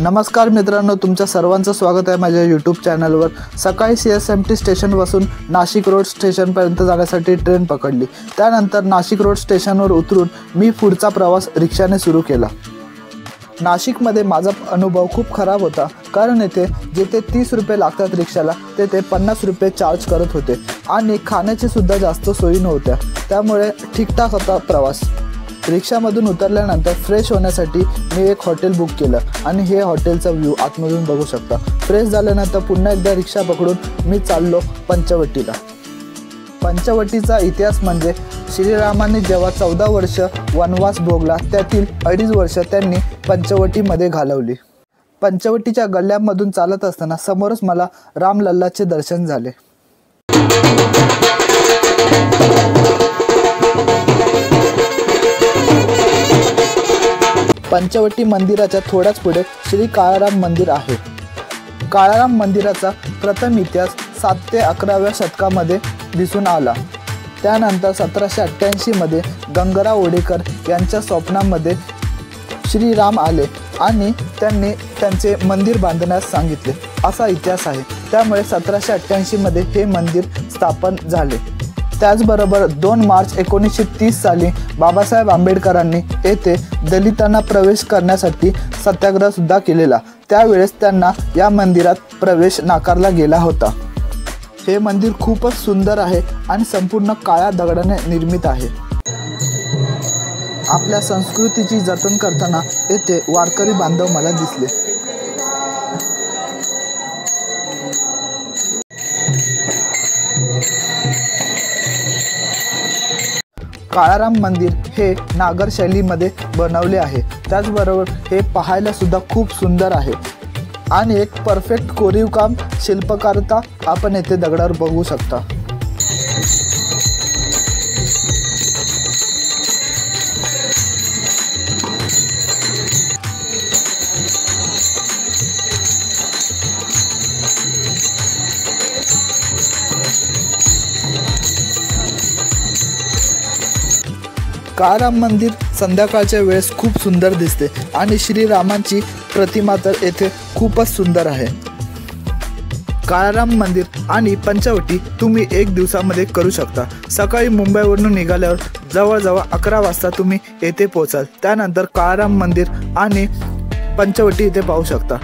नमस्कार मित्रांनो, तुमच्या सर्वांचं स्वागत आहे माझ्या यूट्यूब चॅनलवर। सकाळी CSMT स्टेशनपासून नाशिक रोड स्टेशनपर्यंत जाण्यासाठी ट्रेन पकडली। त्यानंतर नाशिक रोड स्टेशनवर उतरून मी पुढचा प्रवास रिक्षाने सुरू केला। नाशिकमध्ये माझा अनुभव खूप खराब होता, कारण येथे जिथे 30 रुपये लागतात रिक्षाला तेथे 50 रुपये चार्ज करत होते आणि खाण्याची सुद्धा जास्त सोयी नव्हत्या। त्यामुळे ठीकठाक होता प्रवास। रिक्षामधून उतरल्यानंतर फ्रेश होण्यासाठी मी एक हॉटेल बुक केलं आणि हे हॉटेलचा व्ह्यू आतमधून बघू शकता। फ्रेश झाल्यानंतर पुन्हा एकदा रिक्षा पकडून मी चाललो पंचवटीला। पंचवटीचा इतिहास म्हणजे श्रीरामांनी जेव्हा 14 वर्ष वनवास भोगला त्यातील 2.5 वर्ष त्यांनी पंचवटीमध्ये घालवली। पंचवटीच्या गल्ल्यांमधून चालत असताना समोरच मला रामलल्लाचे दर्शन झाले। पंचवटी मंदिराच्या थोड्याच पुढे श्री काळाराम मंदिर आहे। काळाराम मंदिराचा प्रथम इतिहास 7 ते 11व्या शतकामध्ये दिसून आला। त्यानंतर 1788 मध्ये गंगराव ओडेकर यांच्या स्वप्नामध्ये श्रीराम आले आणि त्यांनी त्यांचे मंदिर बांधण्यास सांगितले, असा इतिहास आहे। त्यामुळे 1788 मध्ये हे मंदिर स्थापन झाले। त्याचबरोबर 2 मार्च 1930 साली बाबासाहेब आंबेडकरांनी येथे दलितांना प्रवेश करण्यासाठी सत्याग्रह सुद्धा केलेला। त्यावेळेस त्यांना या मंदिरात प्रवेश नाकारला गेला होता। हे मंदिर खूपच सुंदर आहे आणि संपूर्ण काळ्या दगडाने निर्मित आहे। आपल्या संस्कृतीची जतन करताना येथे वारकरी बांधव मला दिसले। काळाराम मंदिर हे नागर शैलीमध्ये बनवले आहे। त्याचबरोबर हे पाहायला सुद्धा खूप सुंदर आहे आणि एक परफेक्ट कोरीव काम शिल्पकारता आपण येथे दगडावर बघू शकता। काळाराम मंदिर संध्याकाळच्या वेळेस खूप सुंदर दिसते आणि श्रीरामांची प्रतिमा तर येथे खूपच सुंदर आहे। काळाराम मंदिर आणि पंचवटी तुम्ही 1 दिवसामध्ये करू शकता। सकाळी मुंबईवरून निघाल्यावर जवळजवळ 11 वाजता तुम्ही येथे पोहोचाल। त्यानंतर काळाराम मंदिर आणि पंचवटी इथे पाहू शकता।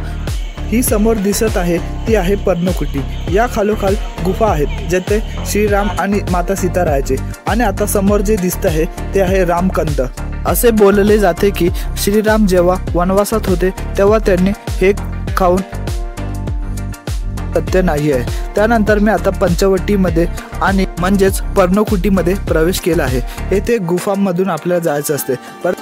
ही समोर दिसत आहे ती आहे पर्णकुटी। या खालोखाल गुफा आहेत जेथे श्रीराम आणि माता सीता राहायचे आणि आता समोर जे दिसत आहे ते आहे रामकंद। असे बोलले जाते की श्रीराम जेव्हा वनवासात होते तेव्हा त्यांनी हे खाऊन सत्य नाही आहे। त्यानंतर मी आता पंचवटीमध्ये आणि म्हणजेच पर्णकुटीमध्ये प्रवेश केला आहे। येथे गुफांमधून आपल्याला जायचं असते, पण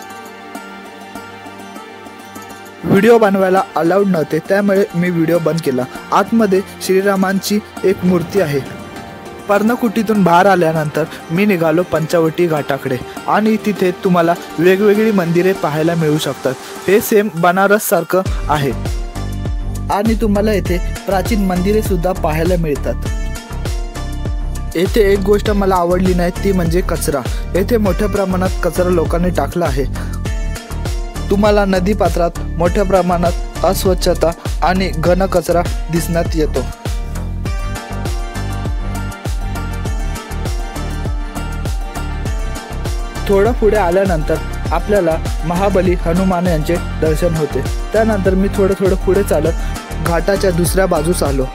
व्हिडिओ बनवायला अलाउड नव्हते, त्यामुळे मी व्हिडिओ बंद केला। आतमध्ये श्रीरामांची एक मूर्ती आहे। पर्णकुटीतून बाहेर आल्यानंतर मी निघालो पंचवटी घाटाकडे आणि तिथे तुम्हाला वेगवेगळी मंदिरे पाहायला मिळू शकतात। हे सेम बनारस सारखं आहे आणि तुम्हाला येथे प्राचीन मंदिरे सुद्धा पाहायला मिळतात। येथे एक गोष्ट मला आवडली नाही ती म्हणजे कचरा। येथे मोठ्या प्रमाणात कचरा लोकांनी टाकला आहे। तुम्हाला नदीपात्रात मोठ्या प्रमाणात अस्वच्छता आणि घन कचरा दिसण्यात येतो। थोडं पुढे आल्यानंतर आपल्याला महाबली हनुमान यांचे दर्शन होते। त्यानंतर मी थोडं पुढे चालत घाटाच्या दुसऱ्या बाजूस आलो।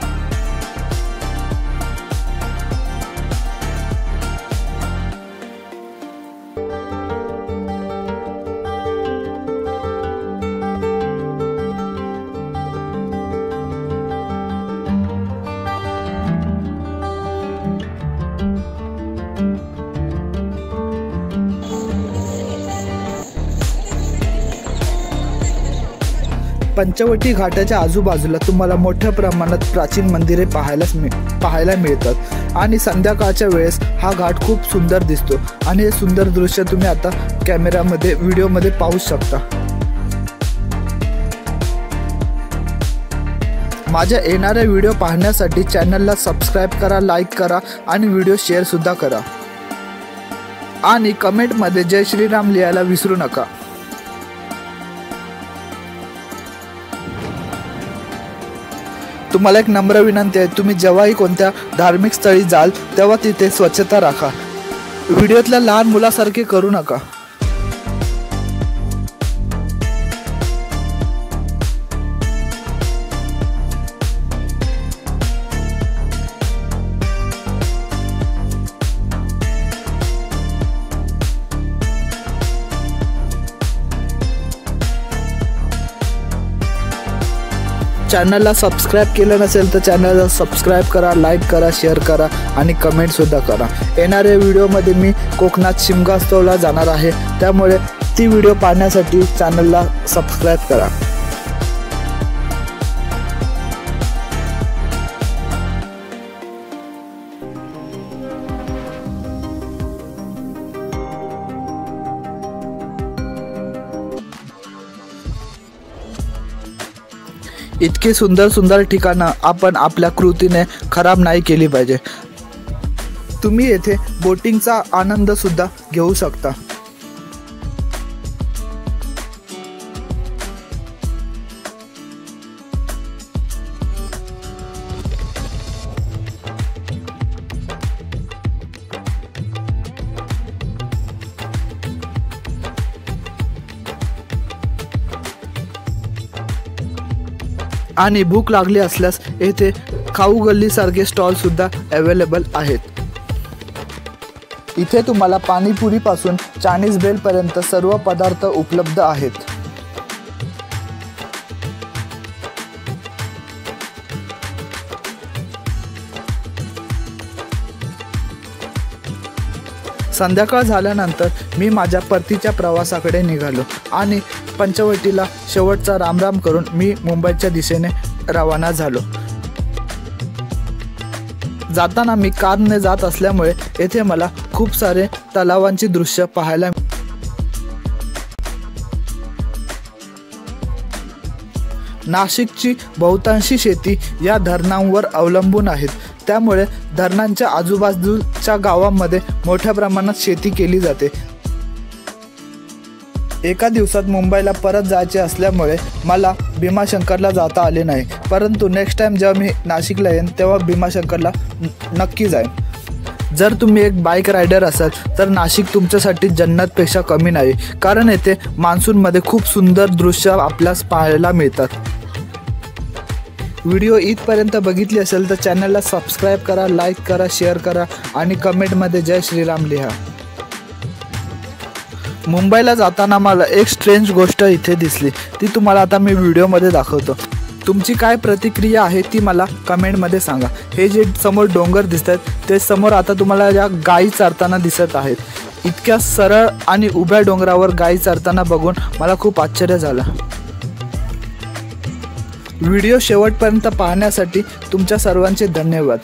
पंचवटी घाटाच्या आजूबाजूला तुम्हाला मोठ्या प्रमाणात प्राचीन मंदिरे पाहायला मिळतात आणि संध्याकाळच्या वेळेस हा घाट खूप सुंदर दिसतो आणि हे सुंदर दृश्य तुम्ही आता कॅमेरामध्ये व्हिडिओमध्ये पाहू शकता। माझ्या येणाऱ्या व्हिडिओ पाहण्यासाठी चॅनलला सबस्क्राईब करा, लाईक करा आणि व्हिडिओ शेअर सुद्धा करा आणि कमेंटमध्ये जय श्रीराम लिहायला विसरू नका। तुम्हाला एक नम्र विनंती आहे, तुम्ही जेव्हाही कोणत्या धार्मिक स्थळी जाल तेव्हा तिथे स्वच्छता राखा. व्हिडिओतल्या लहान मुलासारखे करू नका. चॅनलला सबस्क्राईब केलं नसेल तर चॅनलला सबस्क्राईब करा, लाईक करा, शेअर करा आणि कमेंटसुद्धा करा. येणाऱ्या व्हिडिओमध्ये मी कोकणात शिमगास्तवला जाणार आहे, त्यामुळे ती व्हिडिओ पाहण्यासाठी चॅनलला सबस्क्राईब करा. इतकी सुंदर सुंदर ठिकाणं आपण आपल्या कृतीने खराब नाही केली पाहिजे. तुम्ही येथे बोटिंगचा आनंद सुद्धा घेऊ शकता. आणि भूक लागली असल्यास येथे खाऊ गल्लीसारखे स्टॉल सुद्धा अवेलेबल आहेत. इथे तुम्हाला पाणीपुरीपासून चायनीज भेलपर्यंत सर्व पदार्थ उपलब्ध आहेत. संध्याकाळ झाल्यानंतर मी माझ्या परतीच्या प्रवासाकडे निघालो आणि पंचवटीला शेवटचा रामराम करून मी मुंबईच्या दिशेने रवाना झालो. जाताना मी कारने जात असल्यामुळे येथे मला खूप सारे तलावांची दृश्य पाहायला. नाशिकची बहुतांशी शेती या धरणांवर अवलंबून आहेत, त्यामुळे धरणांच्या आजूबाजूच्या गावांमध्ये मोठ्या प्रमाणात शेती केली जाते. एका दिवसात मुंबईला परत जायचे असल्यामुळे मला भीमाशंकरला जाता आले नाही, परंतु नेक्स्ट टाइम जेव्हा मी नाशिकला येईन तेव्हा भीमाशंकरला नक्की जाईन. जर तुम्ही एक बाईक रायडर असाल तर नाशिक तुमच्यासाठी जन्नतपेक्षा कमी नाही, कारण येथे मान्सूनमध्ये खूप सुंदर दृश्य आपल्यास पाहायला मिळतात. व्हिडिओ इथपर्यंत बघितली असेल तर चॅनलला सबस्क्राईब करा, लाईक करा, शेअर करा आणि कमेंटमध्ये जय श्रीराम लिहा. मुंबईला जाताना मला एक स्ट्रेंज गोष्ट इथे दिसली, ती तुम्हाला आता मी व्हिडिओमध्ये दाखवतो. तुमची काय प्रतिक्रिया आहे ती मला कमेंटमध्ये सांगा. हे जे समोर डोंगर दिसत आहेत ते समोर आता तुम्हाला या गायी चरताना दिसत आहेत. इतक्या सरळ आणि उभ्या डोंगरावर गायी चरताना बघून मला खूप आश्चर्य झालं. व्हिडिओ शेवटपर्यंत पाहण्यासाठी तुमच्या सर्वांचे धन्यवाद.